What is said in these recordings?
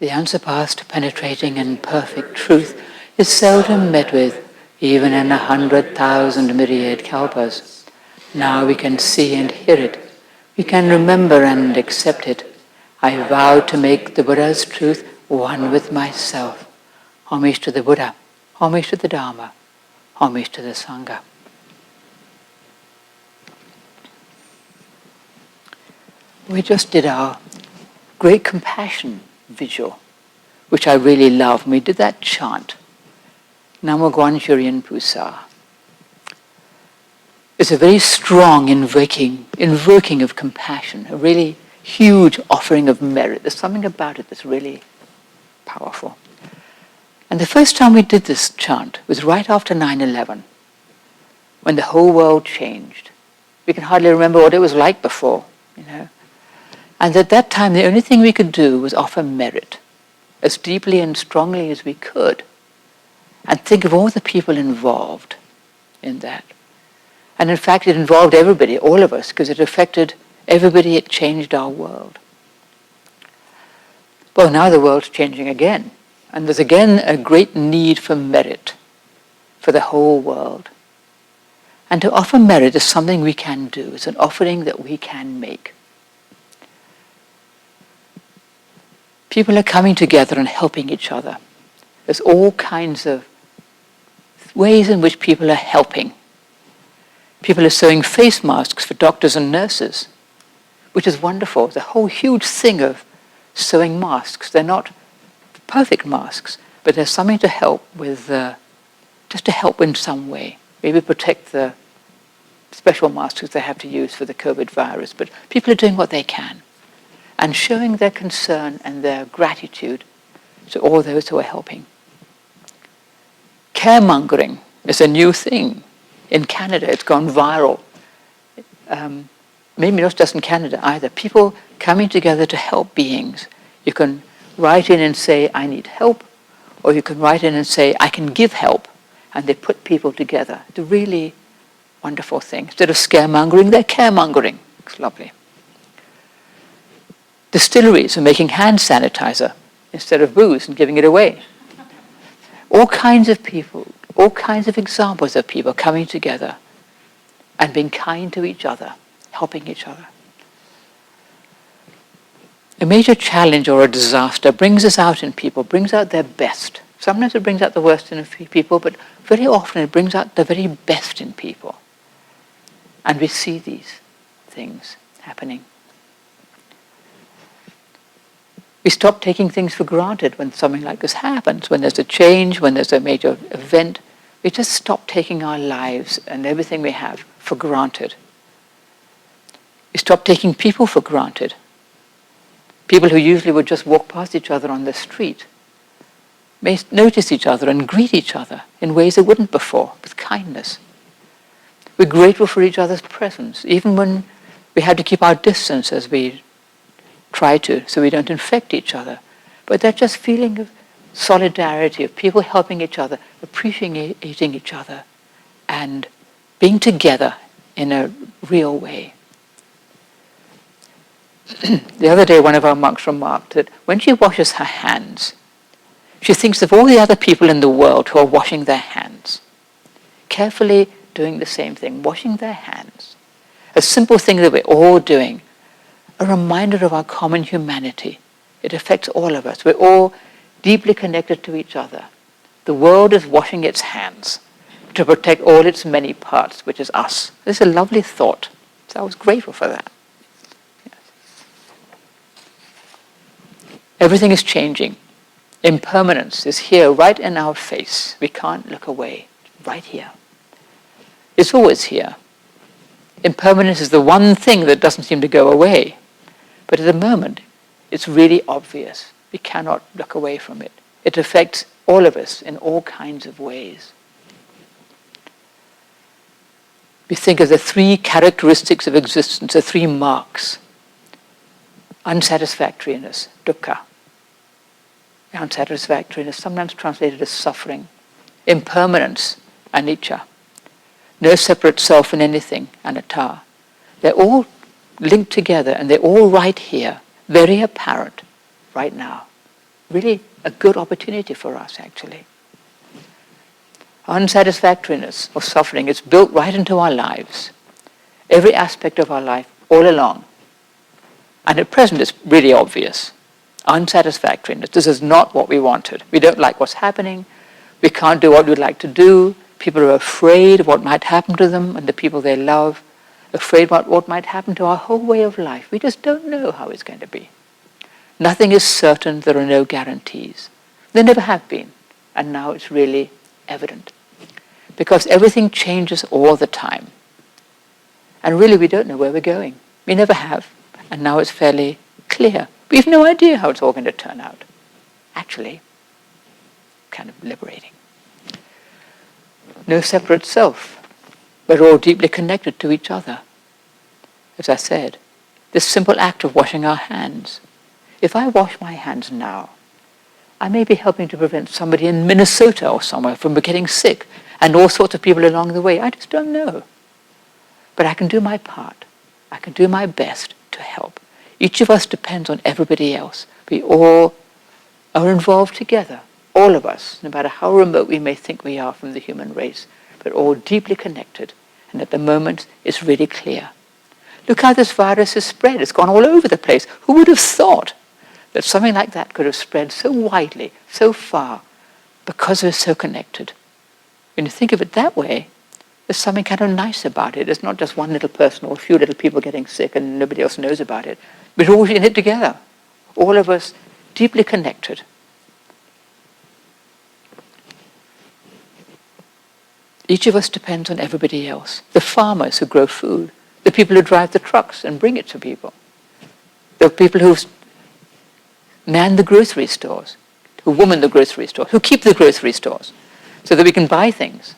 The unsurpassed, penetrating and perfect truth is seldom met with, even in 100,000 myriad kalpas. Now we can see and hear it. We can remember and accept it. I vow to make the Buddha's truth one with myself. Homage to the Buddha, homage to the Dharma, homage to the Sangha. We just did our great compassion visual, which I really love. And we did that chant, Namo Guan Shurien Pusa. It's a very strong invoking of compassion, a really huge offering of merit. There's something about it that's really powerful. And the first time we did this chant was right after 9/11, when the whole world changed. We can hardly remember what it was like before, And at that time, the only thing we could do was offer merit as deeply and strongly as we could, and think of all the people involved in that. And in fact, it involved everybody, all of us, because it affected everybody. It changed our world. Well, now the world's changing again, and there's again a great need for merit for the whole world. And to offer merit is something we can do. It's an offering that we can make. People are coming together and helping each other. There's all kinds of ways in which people are helping. People are sewing face masks for doctors and nurses, which is wonderful. It's a whole huge thing of sewing masks. They're not perfect masks, but there's something to help with, just to help in some way. Maybe protect the special masks they have to use for the COVID virus, but people are doing what they can and showing their concern and their gratitude to all those who are helping. Caremongering is a new thing. In Canada, it's gone viral. Maybe not just in Canada either. People coming together to help beings. You can write in and say, I need help, or you can write in and say, I can give help. And they put people together. It's a really wonderful thing. Instead of scaremongering, they're caremongering. It's lovely. Distilleries are making hand sanitizer instead of booze and giving it away. All kinds of people, all kinds of examples of people coming together and being kind to each other, helping each other. A major challenge or a disaster brings us out in people, brings out their best. Sometimes it brings out the worst in people, but very often it brings out the very best in people. And we see these things happening. We stop taking things for granted when something like this happens, when there's a change, when there's a major event. We just stop taking our lives and everything we have for granted. We stop taking people for granted. People who usually would just walk past each other on the street may notice each other and greet each other in ways they wouldn't before, with kindness. We're grateful for each other's presence, even when we had to keep our distance as we try to, so we don't infect each other. But that just feeling of solidarity, of people helping each other, appreciating each other, and being together in a real way. The other day, one of our monks remarked that when she washes her hands, she thinks of all the other people in the world who are washing their hands, carefully doing the same thing, washing their hands. A simple thing that we're all doing, a reminder of our common humanity. It affects all of us. We're all deeply connected to each other. The world is washing its hands to protect all its many parts, which is us. This is a lovely thought. So I was grateful for that. Yes. Everything is changing. Impermanence is here, right in our face. We can't look away. Right here. It's always here. Impermanence is the one thing that doesn't seem to go away. But at the moment, it's really obvious. We cannot look away from it. It affects all of us in all kinds of ways. We think of the three characteristics of existence, the three marks. Unsatisfactoriness, dukkha. Unsatisfactoriness, sometimes translated as suffering. Impermanence, anicca. No separate self in anything, anatta. They're all linked together and they're all right here, very apparent right now. really a good opportunity for us, actually. Unsatisfactoriness or suffering is built right into our lives, every aspect of our life, all along. And at present, it's really obvious. Unsatisfactoriness. This is not what we wanted. We don't like what's happening. We can't do what we'd like to do. People are afraid of what might happen to them and the people they love, afraid about what might happen to our whole way of life. We just don't know how it's going to be. Nothing is certain. There are no guarantees. There never have been. And now it's really evident. Because everything changes all the time. And really we don't know where we're going. We never have. And now it's fairly clear. We have no idea how it's all going to turn out. Actually, kind of liberating. No separate self. We're all deeply connected to each other. As I said, this simple act of washing our hands. If I wash my hands now, I may be helping to prevent somebody in Minnesota or somewhere from getting sick, and all sorts of people along the way. I just don't know. But I can do my part. I can do my best to help. Each of us depends on everybody else. We all are involved together, all of us, no matter how remote we may think we are from the human race, but all deeply connected. And at the moment, it's really clear. Look how this virus has spread. It's gone all over the place. Who would have thought that something like that could have spread so widely, so far, because we're so connected? When you think of it that way, there's something kind of nice about it. It's not just one little person or a few little people getting sick and nobody else knows about it. We're all in it together. All of us deeply connected. Each of us depends on everybody else. The farmers who grow food, the people who drive the trucks and bring it to people, the people who man the grocery stores, who woman the grocery stores, who keep the grocery stores so that we can buy things,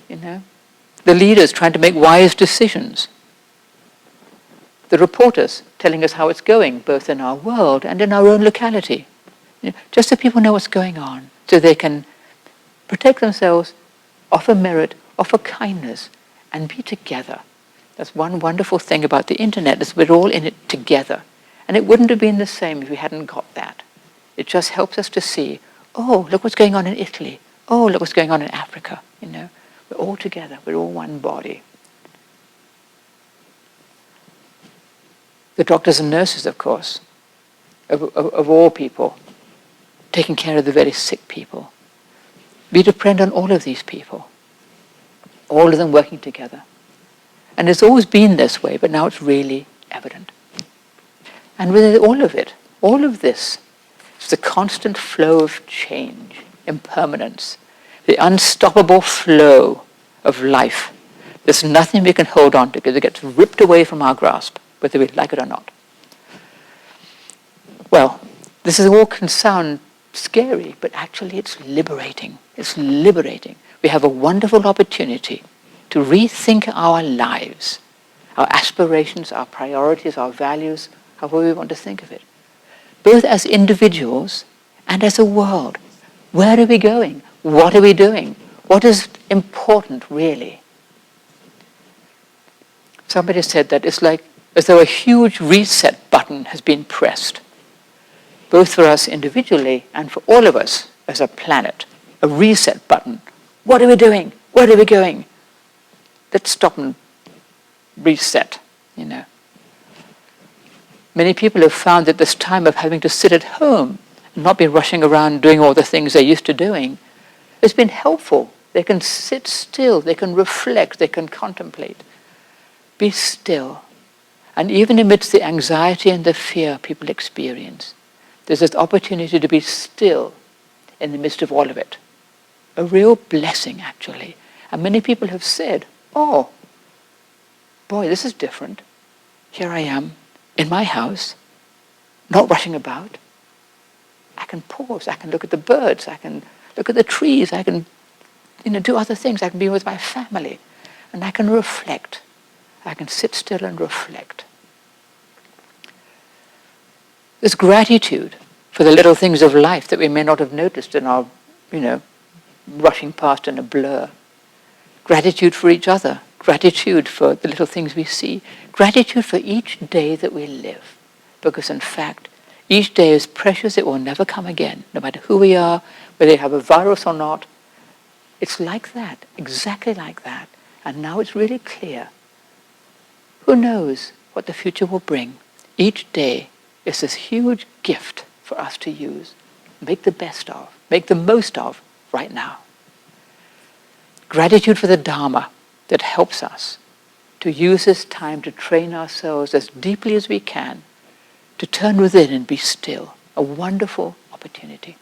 The leaders trying to make wise decisions. The reporters telling us how it's going, both in our world and in our own locality. Just so people know what's going on, so they can protect themselves, offer merit, offer kindness, and be together. That's one wonderful thing about the internet, is we're all in it together. And it wouldn't have been the same if we hadn't got that. It just helps us to see, oh, look what's going on in Italy. Oh, look what's going on in Africa. We're all together. We're all one body. The doctors and nurses, of course, of all people, taking care of the very sick people. We depend on all of these people, all of them working together. And it's always been this way, but now it's really evident. And with all of it, all of this, it's the constant flow of change, impermanence, the unstoppable flow of life. There's nothing we can hold on to because it gets ripped away from our grasp, whether we like it or not. Well, this all can sound scary, but actually it's liberating. It's liberating. We have a wonderful opportunity to rethink our lives, our aspirations, our priorities, our values, however we want to think of it, both as individuals and as a world. Where are we going? What are we doing? What is important, really? Somebody said that it's like as though a huge reset button has been pressed, both for us individually and for all of us as a planet. A reset button. What are we doing? Where are we going? Let's stop and reset, Many people have found that this time of having to sit at home and not be rushing around doing all the things they're used to doing has been helpful. They can sit still, they can reflect, they can contemplate. Be still. And even amidst the anxiety and the fear people experience, there's this opportunity to be still in the midst of all of it. A real blessing, actually. And many people have said, oh, boy, this is different. Here I am, in my house, not rushing about. I can pause, I can look at the birds, I can look at the trees, I can do other things, I can be with my family, and I can reflect. I can sit still and reflect. There's gratitude for the little things of life that we may not have noticed in our, rushing past in a blur. Gratitude for each other. Gratitude for the little things we see. Gratitude for each day that we live. Because in fact, Each day is precious, it will never come again, no matter who we are, whether you have a virus or not. It's like that, exactly like that. And now it's really clear. Who knows what the future will bring? Each day is this huge gift for us to use, make the best of, make the most of right now. Gratitude for the Dharma that helps us to use this time to train ourselves as deeply as we can, to turn within and be still. A wonderful opportunity.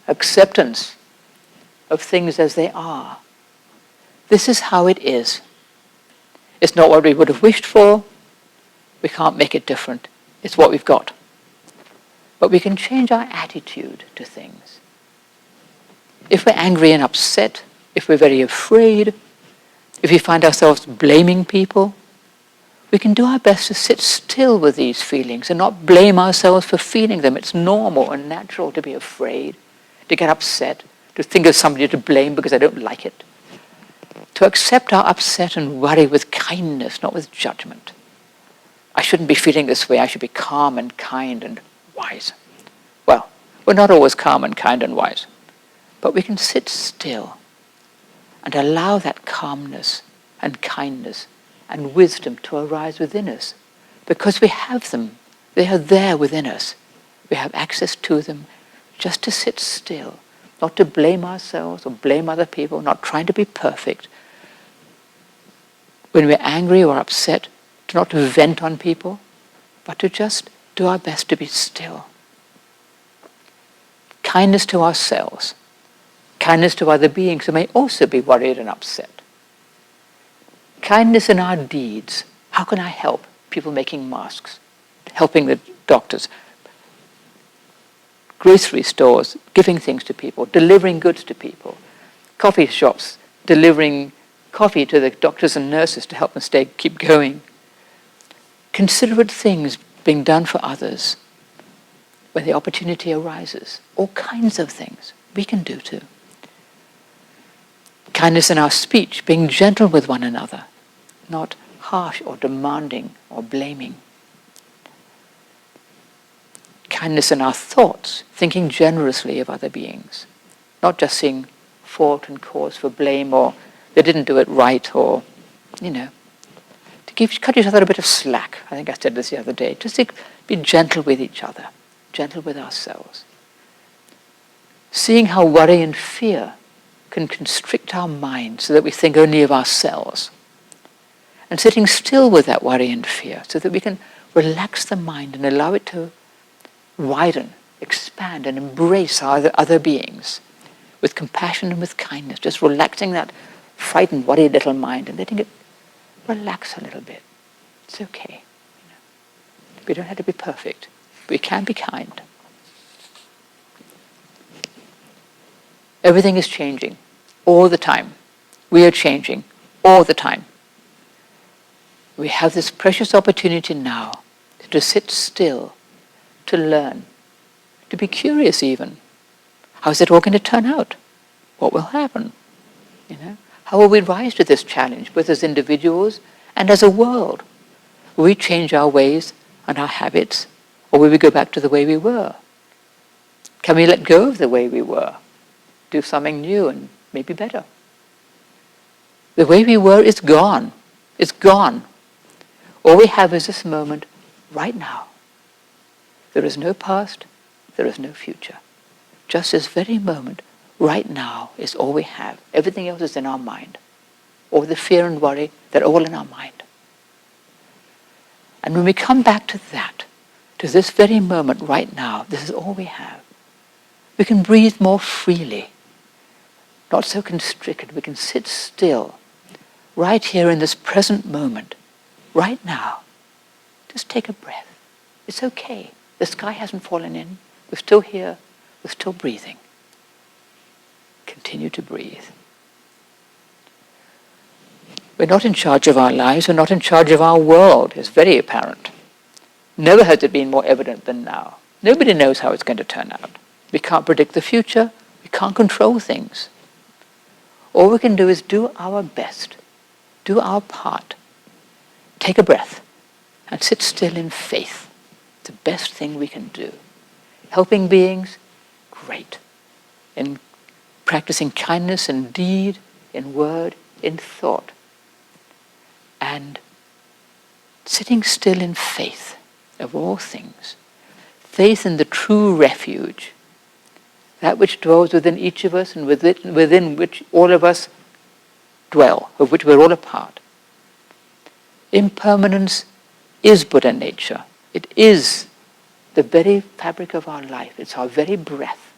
Acceptance of things as they are. This is how it is. It's not what we would have wished for. We can't make it different. It's what we've got. But we can change our attitude to things. If we're angry and upset, if we're very afraid, if we find ourselves blaming people, we can do our best to sit still with these feelings and not blame ourselves for feeling them. It's normal and natural to be afraid, to get upset, to think of somebody to blame because I don't like it. To accept our upset and worry with kindness, not with judgment. I shouldn't be feeling this way. I should be calm and kind and wise. Well, we're not always calm and kind and wise, but we can sit still and allow that calmness and kindness and wisdom to arise within us, because we have them. They are there within us. We have access to them, just to sit still, not to blame ourselves or blame other people, not trying to be perfect. When we're angry or upset, not to vent on people, but to just do our best to be still. Kindness to ourselves, kindness to other beings who may also be worried and upset. Kindness in our deeds. How can I help people making masks, helping the doctors, grocery stores, giving things to people, delivering goods to people, coffee shops, delivering coffee to the doctors and nurses to help them keep going. Considerate things being done for others when the opportunity arises. All kinds of things we can do too. Kindness in our speech, being gentle with one another, not harsh or demanding or blaming. Kindness in our thoughts, thinking generously of other beings, not just seeing fault and cause for blame or they didn't do it right or, to cut each other a bit of slack. I think I said this the other day. Just to be gentle with each other, gentle with ourselves. Seeing how worry and fear can constrict our mind so that we think only of ourselves. And sitting still with that worry and fear so that we can relax the mind and allow it to widen, expand, and embrace our other beings with compassion and with kindness, just relaxing that frightened, worried little mind and letting it relax a little bit. It's okay. We don't have to be perfect. We can be kind. Everything is changing all the time. We are changing all the time. We have this precious opportunity now to sit still, to learn, to be curious even. How is it all going to turn out? What will happen? How will we rise to this challenge, both as individuals and as a world? Will we change our ways and our habits, or will we go back to the way we were? Can we let go of the way we were? Do something new and maybe better? The way we were is gone. It's gone. All we have is this moment right now. There is no past, there is no future. Just this very moment right now is all we have. Everything else is in our mind. All the fear and worry, they're all in our mind. And when we come back to that, to this very moment right now, this is all we have. We can breathe more freely, not so constricted. We can sit still, right here in this present moment, right now. Just take a breath. It's okay. The sky hasn't fallen in. We're still here. We're still breathing. Continue to breathe. We're not in charge of our lives. We're not in charge of our world. It's very apparent. Never has it been more evident than now. Nobody knows how it's going to turn out. We can't predict the future. We can't control things. All we can do is do our best, do our part, take a breath, and sit still in faith. best thing we can do. Helping beings, great. In practicing kindness in deed, in word, in thought. And sitting still in faith of all things. Faith in the true refuge, that which dwells within each of us and within which all of us dwell, of which we're all a part. Impermanence is Buddha nature. It is the very fabric of our life. It's our very breath.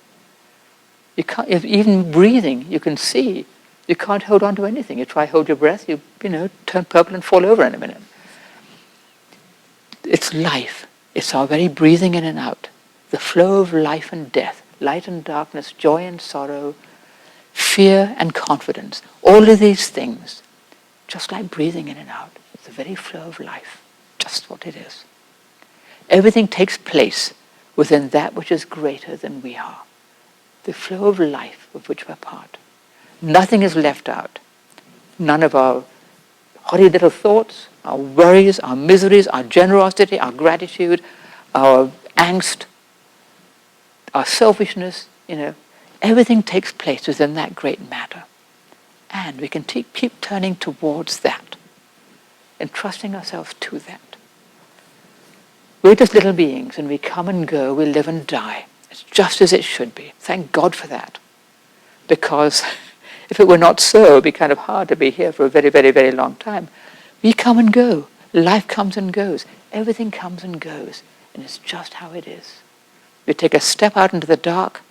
You can't, even breathing, you can see, you can't hold on to anything. You try to hold your breath, you turn purple and fall over in a minute. It's life. It's our very breathing in and out. The flow of life and death, light and darkness, joy and sorrow, fear and confidence. All of these things, just like breathing in and out. It's the very flow of life, just what it is. Everything takes place within that which is greater than we are. The flow of life of which we're part. Nothing is left out. None of our horrid little thoughts, our worries, our miseries, our generosity, our gratitude, our angst, our selfishness, everything takes place within that great matter. And we can keep turning towards that, entrusting ourselves to that. We're just little beings, and we come and go, we live and die. It's just as it should be. Thank God for that. Because if it were not so, it would be kind of hard to be here for a very, very, very long time. We come and go. Life comes and goes. Everything comes and goes. And it's just how it is. We take a step out into the dark.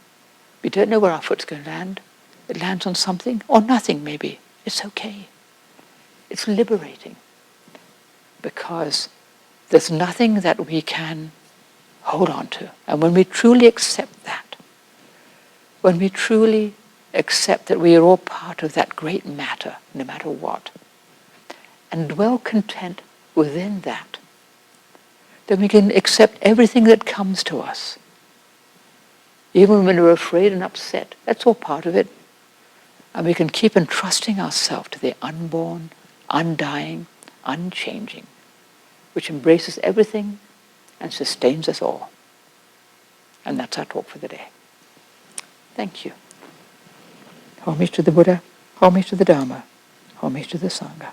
We don't know where our foot's going to land. It lands on something or nothing maybe. It's okay. It's liberating. Because there's nothing that we can hold on to. And when we truly accept that, when we truly accept that we are all part of that great matter, no matter what, and dwell content within that, then we can accept everything that comes to us. Even when we're afraid and upset, that's all part of it. And we can keep entrusting ourselves to the unborn, undying, unchanging, which embraces everything and sustains us all. And that's our talk for the day. Thank you. Homage to the Buddha, homage to the Dharma, homage to the Sangha.